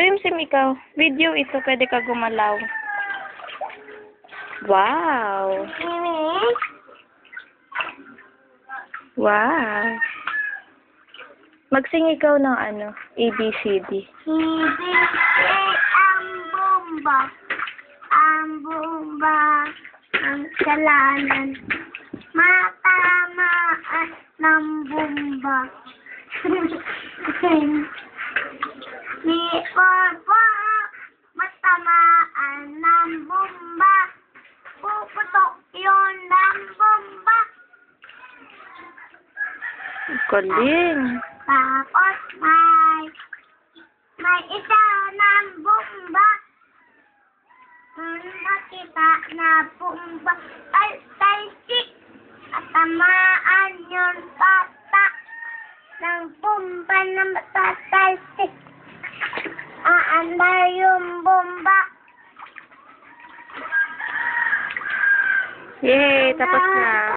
Sim ikaw. Video ito, pwede ka gumalaw. Wow. Wow. Magsing ikaw ng ano, ABCD. Ang bomba. Ang bomba. Ang kalanan. Matamaan ng bomba. Ni Papa, matamaan ng bomba. Puputok yun ng bomba. Galing. Tapos may isa ng bomba. Nakita na bomba. Talsik. At tamaan yung tata ng bomba na matatalsik. Aandar yung bomba. Yay, tapos na.